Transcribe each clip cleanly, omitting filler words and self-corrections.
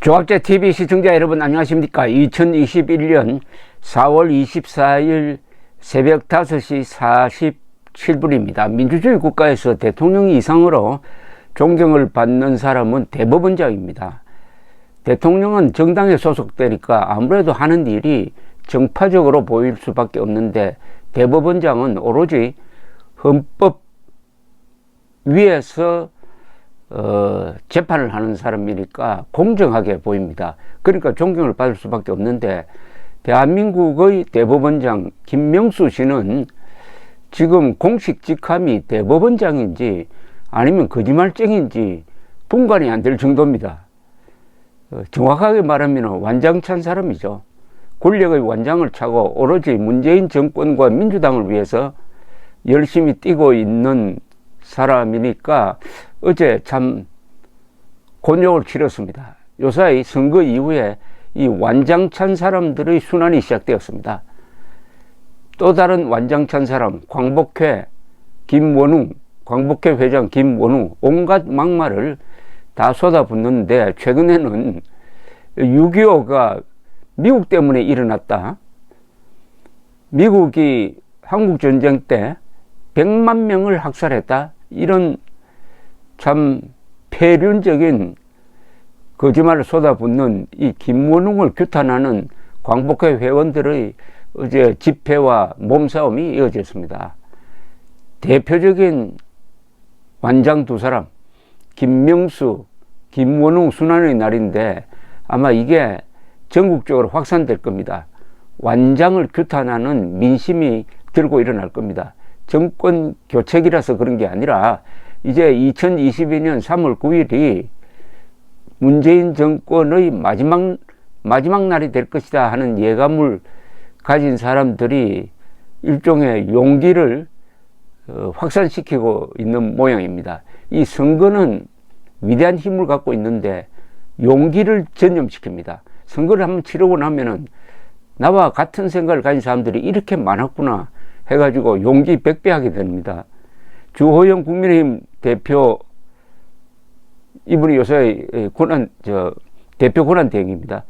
조합제TV 시청자 여러분 안녕하십니까. 2021년 4월 24일 새벽 5시 47분입니다. 민주주의 국가에서 대통령 이상으로 존경을 받는 사람은 대법원장입니다. 대통령은 정당에 소속되니까 아무래도 하는 일이 정파적으로 보일 수밖에 없는데, 대법원장은 오로지 헌법 위에서 재판을 하는 사람이니까 공정하게 보입니다. 그러니까 존경을 받을 수밖에 없는데, 대한민국의 대법원장 김명수 씨는 지금 공식 직함이 대법원장인지 아니면 거짓말쟁인지 분간이 안 될 정도입니다. 정확하게 말하면 완장찬 사람이죠. 권력의 완장을 차고 오로지 문재인 정권과 민주당을 위해서 열심히 뛰고 있는 사람이니까 어제 참 곤욕을 치렀습니다. 요사이 선거 이후에 이 완장찬 사람들의 순환이 시작되었습니다. 또 다른 완장찬 사람, 광복회 김원웅, 광복회 회장 김원웅, 온갖 막말을 다 쏟아붓는데, 최근에는 6.25가 미국 때문에 일어났다, 미국이 한국전쟁 때 100만 명을 학살했다, 이런 참 폐륜적인 거짓말을 쏟아붓는 이 김원웅을 규탄하는 광복회 회원들의 어제 집회와 몸싸움이 이어졌습니다. 대표적인 완장 두 사람, 김명수, 김원웅 순환의 날인데 아마 이게 전국적으로 확산될 겁니다. 완장을 규탄하는 민심이 들고 일어날 겁니다. 정권 교체기라서 그런 게 아니라 이제 2022년 3월 9일이 문재인 정권의 마지막 날이 될 것이다 하는 예감을 가진 사람들이 일종의 용기를 확산시키고 있는 모양입니다. 이 선거는 위대한 힘을 갖고 있는데 용기를 전염시킵니다. 선거를 한번 치르고 나면은 나와 같은 생각을 가진 사람들이 이렇게 많았구나 해가지고 용기 백배하게 됩니다. 주호영 국민의힘 대표, 이분이 요새 대표 권한대행입니다.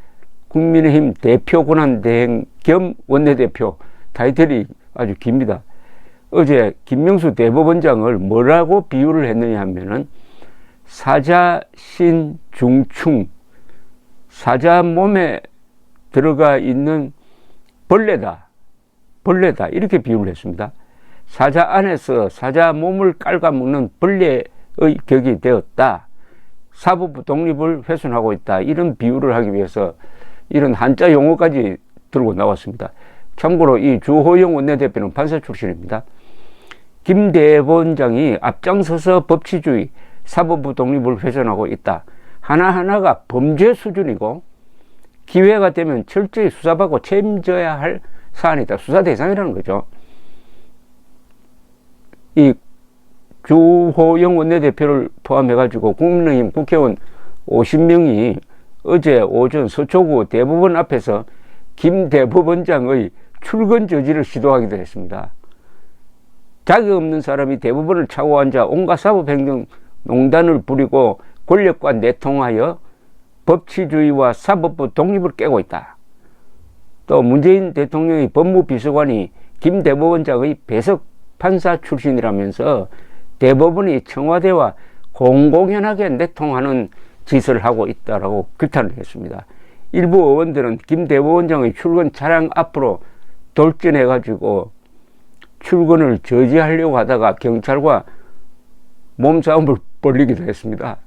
국민의힘 대표 권한대행 겸 원내대표, 타이틀이 아주 깁니다. 어제 김명수 대법원장을 뭐라고 비유를 했느냐 하면은 사자신 중충, 사자 몸에 들어가 있는 벌레다 이렇게 비유를 했습니다. 사자 안에서 사자 몸을 깔아먹는 벌레의 격이 되었다, 사법부 독립을 훼손하고 있다, 이런 비유를 하기 위해서 이런 한자 용어까지 들고 나왔습니다. 참고로 이 주호영 원내대표는 판사 출신입니다. 김 대법원장이 앞장서서 법치주의, 사법부 독립을 훼손하고 있다, 하나하나가 범죄 수준이고 기회가 되면 철저히 수사받고 책임져야 할 사안이다, 수사 대상이라는 거죠. 이 주호영 원내대표를 포함해가지고 국민의힘 국회의원 50명이 어제 오전 서초구 대법원 앞에서 김 대법원장의 출근 저지를 시도하기도 했습니다. 자격 없는 사람이 대법원을 차고 앉아 온갖 사법행정농단을 부리고 권력과 내통하여 법치주의와 사법부 독립을 깨고 있다. 또 문재인 대통령의 법무비서관이 김 대법원장의 배석 판사 출신이라면서 대법원이 청와대와 공공연하게 내통하는 짓을 하고 있다라고 규탄을 했습니다. 일부 의원들은 김 대법원장의 출근 차량 앞으로 돌진해가지고 출근을 저지하려고 하다가 경찰과 몸싸움을 벌이기도 했습니다.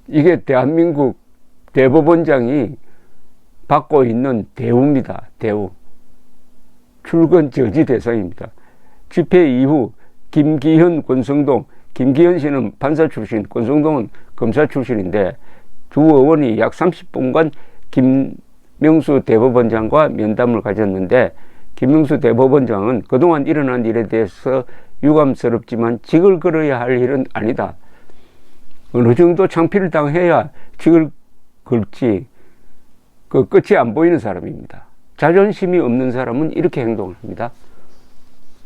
이게 대한민국 대법원장이 받고 있는 대우입니다. 대우. 출근 저지 대상입니다. 집회 이후 김기현, 권성동, 김기현 씨는 판사 출신, 권성동은 검사 출신인데 두 의원이 약 30분간 김명수 대법원장과 면담을 가졌는데, 김명수 대법원장은 그동안 일어난 일에 대해서 유감스럽지만 직을 걸어야 할 일은 아니다, 어느 정도 창피를 당해야 직을 걸지 그 끝이 안 보이는 사람입니다. 자존심이 없는 사람은 이렇게 행동합니다.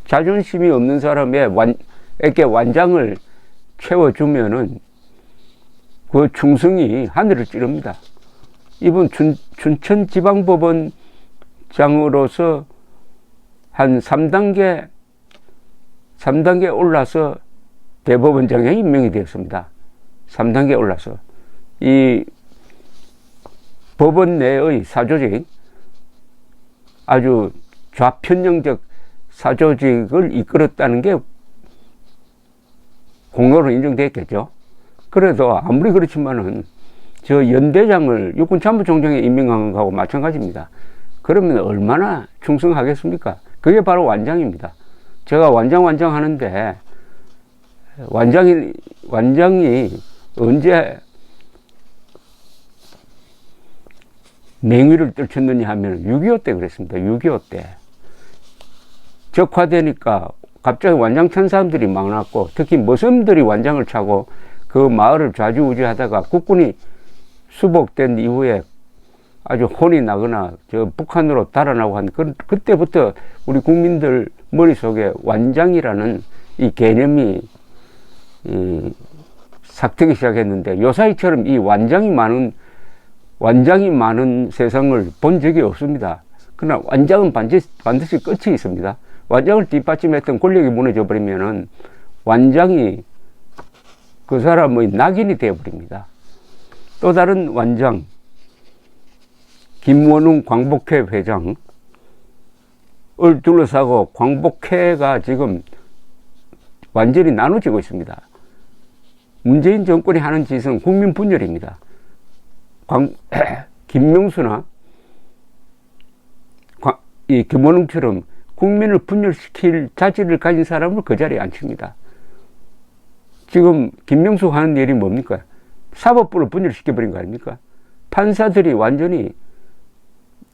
자존심이 없는 사람에게 완장을 채워주면은 그 충성이 하늘을 찌릅니다. 이분 춘천지방법원장으로서 한 3단계 올라서 대법원장에 임명이 되었습니다. 3단계 올라서. 이 법원 내의 사조직, 아주 좌편향적 사조직을 이끌었다는 게 공로로 인정됐겠죠. 그래도 아무리 그렇지만은 저 연대장을 육군참모총장에 임명한 것하고 마찬가지입니다. 그러면 얼마나 충성하겠습니까? 그게 바로 완장입니다. 제가 완장 하는데 완장이 언제 맹위를 떨쳤느냐 하면 6.25 때 그랬습니다. 6.25 때. 적화되니까 갑자기 완장 찬 사람들이 많았고, 특히 머슴들이 완장을 차고 그 마을을 좌지우지하다가 국군이 수복된 이후에 아주 혼이 나거나 저 북한으로 달아나고 한 그때부터 우리 국민들 머릿속에 완장이라는 이 개념이 삭트기 시작했는데, 요사이처럼 이 완장이 많은 세상을 본 적이 없습니다. 그러나 완장은 반드시 끝이 있습니다. 완장을 뒷받침했던 권력이 무너져 버리면은 완장이 그 사람의 낙인이 되어버립니다. 또 다른 완장, 김원웅 광복회 회장을 둘러싸고 광복회가 지금 완전히 나눠지고 있습니다. 문재인 정권이 하는 짓은 국민 분열입니다. 김명수나 이 김원웅처럼 국민을 분열시킬 자질을 가진 사람을 그 자리에 앉힙니다. 지금 김명수 하는 일이 뭡니까? 사법부를 분열시켜버린 거 아닙니까? 판사들이 완전히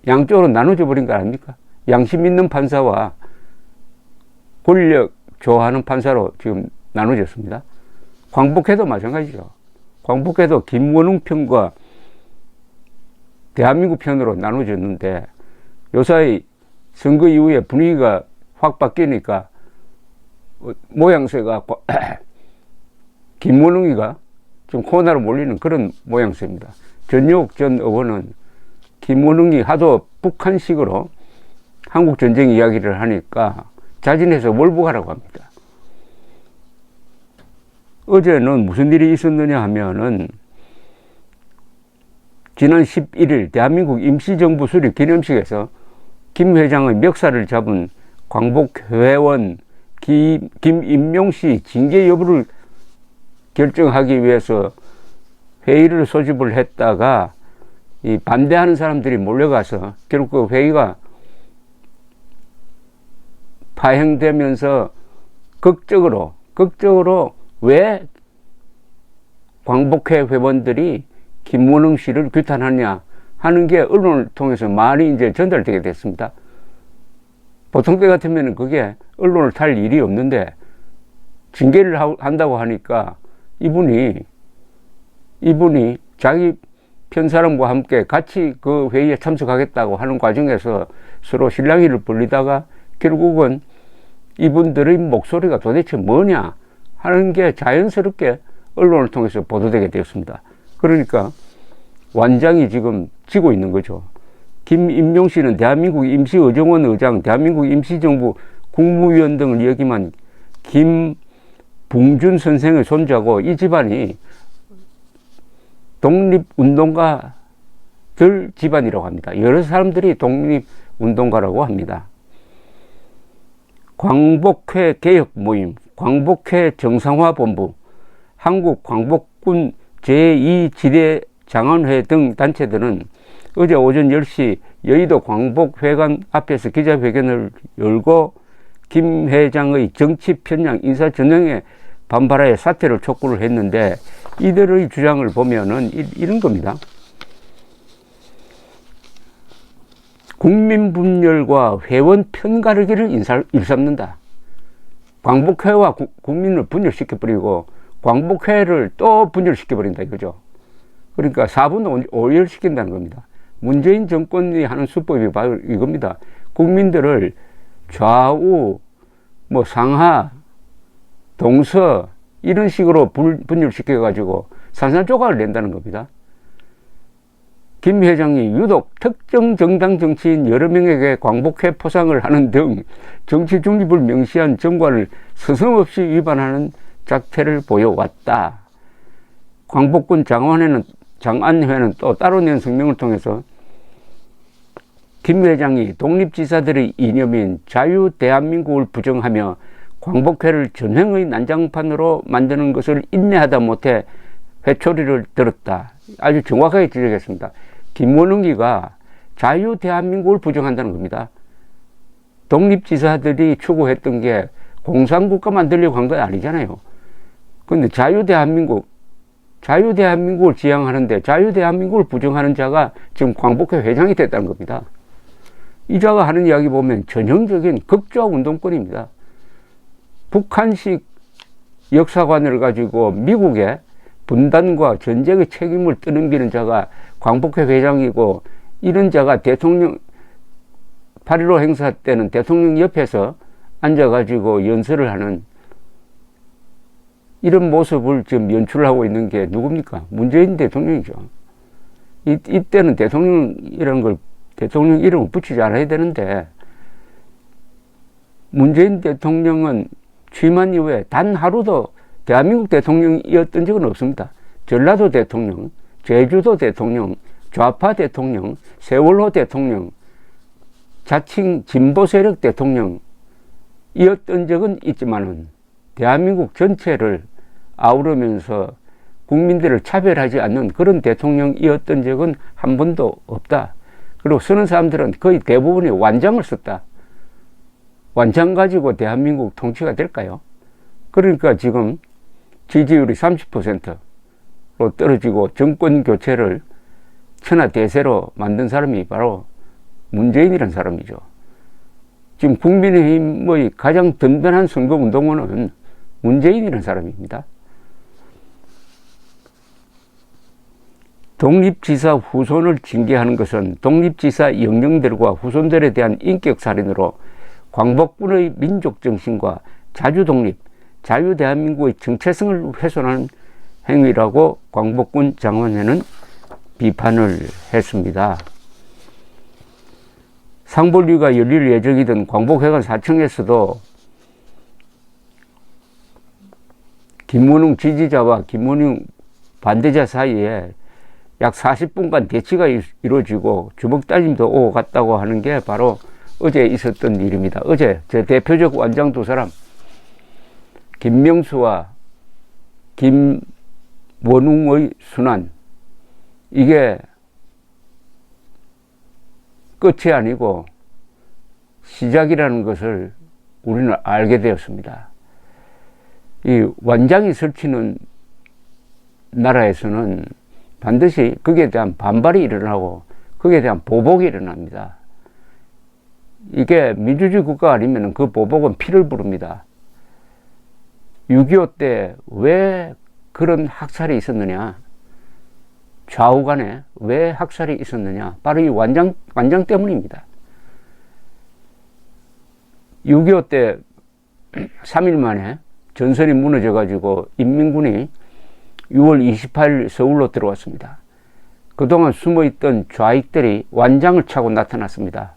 양쪽으로 나눠져 버린 거 아닙니까? 양심 있는 판사와 권력 좋아하는 판사로 지금 나눠졌습니다. 광복회도 마찬가지죠. 광복회도 김원웅 편과 대한민국 편으로 나눠졌는데, 요사이 선거 이후에 분위기가 확 바뀌니까 모양새가 김원웅이가 좀 코너로 몰리는 그런 모양새입니다. 전용욱 전 의원은 김원웅이 하도 북한식으로 한국전쟁 이야기를 하니까 자진해서 월북하라고 합니다. 어제는 무슨 일이 있었느냐 하면은 지난 11일 대한민국 임시정부 수립 기념식에서 김 회장의 멱살을 잡은 광복회원 김임용 씨 징계 여부를 결정하기 위해서 회의를 소집을 했다가 이 반대하는 사람들이 몰려가서 결국 그 회의가 파행되면서 극적으로 왜 광복회 회원들이 김원웅 씨를 규탄하냐 하는 게 언론을 통해서 많이 이제 전달되게 됐습니다. 보통 때 같으면 그게 언론을 탈 일이 없는데, 징계를 한다고 하니까 이분이 자기 편 사람과 함께 같이 그 회의에 참석하겠다고 하는 과정에서 서로 실랑이를 벌리다가 결국은 이분들의 목소리가 도대체 뭐냐 하는 게 자연스럽게 언론을 통해서 보도되게 되었습니다. 그러니까 완장이 지금 지고 있는 거죠. 김임용 씨는 대한민국 임시의정원 의장, 대한민국 임시정부 국무위원 등을 역임한 김붕준 선생의 손자고, 이 집안이 독립운동가들 집안이라고 합니다. 여러 사람들이 독립운동가라고 합니다. 광복회 개혁 모임, 광복회 정상화 본부, 한국광복군 제2지대 장안회 등 단체들은 어제 오전 10시 여의도 광복회관 앞에서 기자회견을 열고 김 회장의 정치 편향 인사 전형에 반발하여 사퇴를 촉구를 했는데, 이들의 주장을 보면은 이런 겁니다. 국민 분열과 회원 편가르기를 일삼는다. 광복회와 국민을 분열시켜버리고 광복회를 또 분열시켜버린다 이거죠. 그러니까 4분 5열시킨다는 겁니다. 문재인 정권이 하는 수법이 바로 이겁니다. 국민들을 좌우, 상하, 동서 이런 식으로 분열시켜가지고 산산조각을 낸다는 겁니다. 김 회장이 유독 특정 정당 정치인 여러 명에게 광복회 포상을 하는 등 정치 중립을 명시한 정관을 서슴없이 위반하는 작태를 보여왔다. 광복군 장안회는 또 따로 낸 성명을 통해서 김 회장이 독립지사들의 이념인 자유대한민국을 부정하며 광복회를 전횡의 난장판으로 만드는 것을 인내하다 못해 회초리를 들었다. 아주 정확하게 지적했습니다. 김원웅이가 자유대한민국을 부정한다는 겁니다. 독립지사들이 추구했던 게 공산국가 만들려고 한 건 아니잖아요. 그런데 자유대한민국을 지향하는데 자유대한민국을 부정하는 자가 지금 광복회 회장이 됐다는 겁니다. 이 자가 하는 이야기 보면 전형적인 극좌 운동권입니다. 북한식 역사관을 가지고 미국의 분단과 전쟁의 책임을 떠넘기는 자가 광복회 회장이고, 이런 자가 대통령 8.15 행사 때는 대통령 옆에서 앉아가지고 연설을 하는 이런 모습을 지금 연출하고 있는 게 누굽니까? 문재인 대통령이죠. 이때는 대통령이라는 걸 대통령 이름을 붙이지 않아야 되는데, 문재인 대통령은 취임한 이후에 단 하루도 대한민국 대통령이었던 적은 없습니다. 전라도 대통령, 제주도 대통령, 좌파 대통령, 세월호 대통령, 자칭 진보 세력 대통령이었던 적은 있지만은 대한민국 전체를 아우르면서 국민들을 차별하지 않는 그런 대통령이었던 적은 한 번도 없다. 그리고 쓰는 사람들은 거의 대부분이 완장을 썼다. 완장 가지고 대한민국 통치가 될까요? 그러니까 지금 지지율이 30%로 떨어지고 정권 교체를 천하대세로 만든 사람이 바로 문재인이라는 사람이죠. 지금 국민의힘의 가장 든든한 선거운동원은 문재인이라는 사람입니다. 독립지사 후손을 징계하는 것은 독립지사 영령들과 후손들에 대한 인격살인으로 광복군의 민족정신과 자주독립, 자유대한민국의 정체성을 훼손하는 행위라고 광복군 장원회는 비판을 했습니다. 상벌리가 열릴 예정이던 광복회관 4층에서도 김원웅 지지자와 김원웅 반대자 사이에 약 40분간 대치가 이루어지고 주먹 달림도 오고 갔다고 하는 게 바로 어제 있었던 일입니다. 어제 제 대표적 완장 두 사람, 김명수와 김원웅의 순환, 이게 끝이 아니고 시작이라는 것을 우리는 알게 되었습니다. 이 완장이 설치는 나라에서는 반드시 거기에 대한 반발이 일어나고 거기에 대한 보복이 일어납니다. 이게 민주주의 국가 아니면 그 보복은 피를 부릅니다. 6.25 때 왜 그런 학살이 있었느냐, 좌우 간에 왜 학살이 있었느냐, 바로 이 완장 때문입니다. 6.25 때 3일 만에 전선이 무너져 가지고 인민군이 6월 28일 서울로 들어왔습니다. 그동안 숨어있던 좌익들이 완장을 차고 나타났습니다.